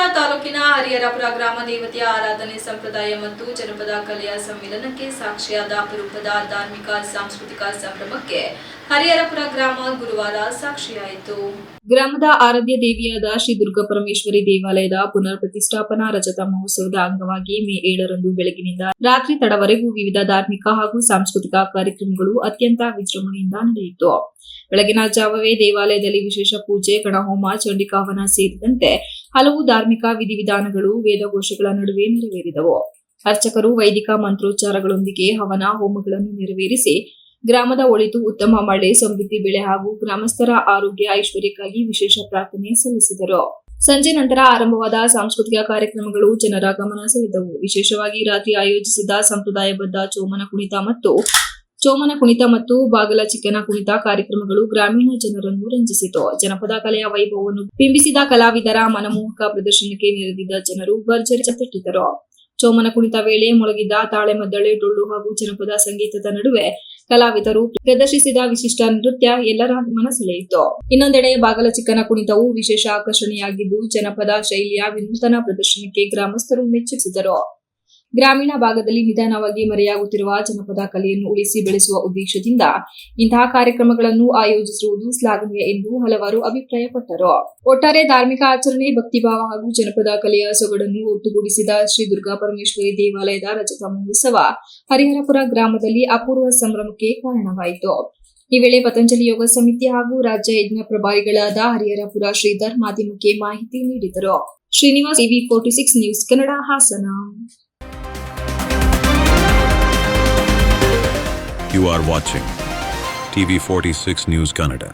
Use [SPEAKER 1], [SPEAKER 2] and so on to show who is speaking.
[SPEAKER 1] ಹೊನ್ನಾವರ ತಾಲೂಕಿನ ಹರಿಹರಪುರ ಗ್ರಾಮ ದೇವತೆಯ ಆರಾಧನೆ ಸಂಪ್ರದಾಯ ಮತ್ತು ಜನಪದ ಕಲೆಯ ಸಮ್ಮಿಲನಕ್ಕೆ ಸಾಕ್ಷಿಯಾದ ಅಪರೂಪದ ಧಾರ್ಮಿಕ ಸಾಂಸ್ಕೃತಿಕ ಸಂಭ್ರಮಕ್ಕೆ ಹರಿಹರಪುರ ಗ್ರಾಮ ಗುರುವಾರ ಸಾಕ್ಷಿಯಾಯಿತು. ಗ್ರಾಮದ ಆರಾಧ್ಯ ದೇವಿಯಾದ ಶ್ರೀ ದುರ್ಗಾ ಪರಮೇಶ್ವರಿ ದೇವಾಲಯದ ಪುನರ್ ಪ್ರತಿಷ್ಠಾಪನಾ ರಜತ ಮಹೋತ್ಸವದ ಅಂಗವಾಗಿ ಮೇ 7ರಂದು ಬೆಳಗಿನಿಂದ ರಾತ್ರಿ ತಡವರೆಗೂ ವಿವಿಧ ಧಾರ್ಮಿಕ ಹಾಗೂ ಸಾಂಸ್ಕೃತಿಕ ಕಾರ್ಯಕ್ರಮಗಳು ಅತ್ಯಂತ ವಿಜೃಂಭಣೆಯಿಂದ ನಡೆಯಿತು. ಬೆಳಗಿನ ಜಾವವೇ ದೇವಾಲಯದಲ್ಲಿ ವಿಶೇಷ ಪೂಜೆ, ಗಣಹೋಮ, ಚಂಡಿಕಾಹವನ ಸೇರಿದಂತೆ ಹಲವು ಧಾರ್ಮಿಕ ವಿಧಿವಿಧಾನಗಳು ವೇದಘೋಷಗಳ ನಡುವೆ ನೆರವೇರಿದವು. ಅರ್ಚಕರು ವೈದಿಕ ಮಂತ್ರೋಚ್ಚಾರಗಳೊಂದಿಗೆ ಹವನ ಹೋಮಗಳನ್ನು ನೆರವೇರಿಸಿ ಗ್ರಾಮದ ಒಳಿತು, ಉತ್ತಮ ಮಳೆ, ಸಮೃದ್ಧಿ ಬೆಳೆ ಹಾಗೂ ಗ್ರಾಮಸ್ಥರ ಆರೋಗ್ಯ ಐಶ್ವರ್ಯಕ್ಕಾಗಿ ವಿಶೇಷ ಪ್ರಾರ್ಥನೆ ಸಲ್ಲಿಸಿದರು. ಸಂಜೆ ನಂತರ ಆರಂಭವಾದ ಸಾಂಸ್ಕೃತಿಕ ಕಾರ್ಯಕ್ರಮಗಳು ಜನರ ಗಮನ ಸೆಳೆದವು. ವಿಶೇಷವಾಗಿ ರಾತ್ರಿ ಆಯೋಜಿಸಿದ ಸಂಪ್ರದಾಯಬದ್ಧ ಚೋಮನ ಕುಣಿತ ಮತ್ತು ಬಾಗಲ ಚಿಕ್ಕನ ಕುಣಿತ ಕಾರ್ಯಕ್ರಮಗಳು ಗ್ರಾಮೀಣ ಜನರನ್ನು ರಂಜಿಸಿತು. ಜನಪದ ಕಲೆಯ ವೈಭವವನ್ನು ಬಿಂಬಿಸಿದ ಕಲಾವಿದರ ಮನಮೋಹಕ ಪ್ರದರ್ಶನಕ್ಕೆ ನೆರೆದಿದ್ದ ಜನರು ಭರ್ಜರಿ ಚಪ್ಪಟ್ಟಿದ್ದರು. ಚೋಮನ ಕುಣಿತ ವೇಳೆ ಮೊಳಗಿದ್ದ ತಾಳೆ, ಮದ್ದಳೆ, ಡೊಳ್ಳು ಹಾಗೂ ಜನಪದ ಸಂಗೀತದ ನಡುವೆ ಕಲಾವಿದರು ಪ್ರದರ್ಶಿಸಿದ ವಿಶಿಷ್ಟ ನೃತ್ಯ ಎಲ್ಲರ ಮನ ಸೆಳೆಯಿತು. ಇನ್ನೊಂದೆಡೆ ಬಾಗಲ ಚಿಕ್ಕನ ಕುಣಿತವು ವಿಶೇಷ ಆಕರ್ಷಣೆಯಾಗಿದ್ದು ಜನಪದ ಶೈಲಿಯ ವಿನೂತನ ಪ್ರದರ್ಶನಕ್ಕೆ ಗ್ರಾಮಸ್ಥರು ಮೆಚ್ಚುತ್ತಿದ್ದರು. ಗ್ರಾಮೀಣ ಭಾಗದಲ್ಲಿ ನಿಧಾನವಾಗಿ ಮರೆಯಾಗುತ್ತಿರುವ ಜನಪದ ಕಲೆಯನ್ನು ಉಳಿಸಿ ಬೆಳೆಸುವ ಉದ್ದೇಶದಿಂದ ಇಂತಹ ಕಾರ್ಯಕ್ರಮಗಳನ್ನು ಆಯೋಜಿಸಿರುವುದು ಶ್ಲಾಘನೀಯ ಎಂದು ಹಲವರು ಅಭಿಪ್ರಾಯಪಟ್ಟರು. ಒಟ್ಟಾರೆ ಧಾರ್ಮಿಕ ಆಚರಣೆ, ಭಕ್ತಿಭಾವ ಹಾಗೂ ಜನಪದ ಕಲೆಯ ಸೊಗಡನ್ನು ಒಟ್ಟುಗೂಡಿಸಿದ ಶ್ರೀ ದುರ್ಗಾ ಪರಮೇಶ್ವರಿ ದೇವಾಲಯದ ರಜತ ಮಹೋತ್ಸವ ಹರಿಹರಪುರ ಗ್ರಾಮದಲ್ಲಿ ಅಪೂರ್ವ ಸಂಭ್ರಮಕ್ಕೆ ಕಾರಣವಾಯಿತು. ಈ ವೇಳೆ ಪತಂಜಲಿ ಯೋಗ ಸಮಿತಿ ಹಾಗೂ ರಾಜ್ಯ ಯಜ್ಞ ಪ್ರಭಾರಿಗಳಾದ ಹರಿಹರಪುರ ಶ್ರೀಧರ್ ಮಾಧ್ಯಮಕ್ಕೆ ಮಾಹಿತಿ ನೀಡಿದರು. Srinivas, TV 46 news Kannada, Hassan.
[SPEAKER 2] You are watching TV 46 News Kannada.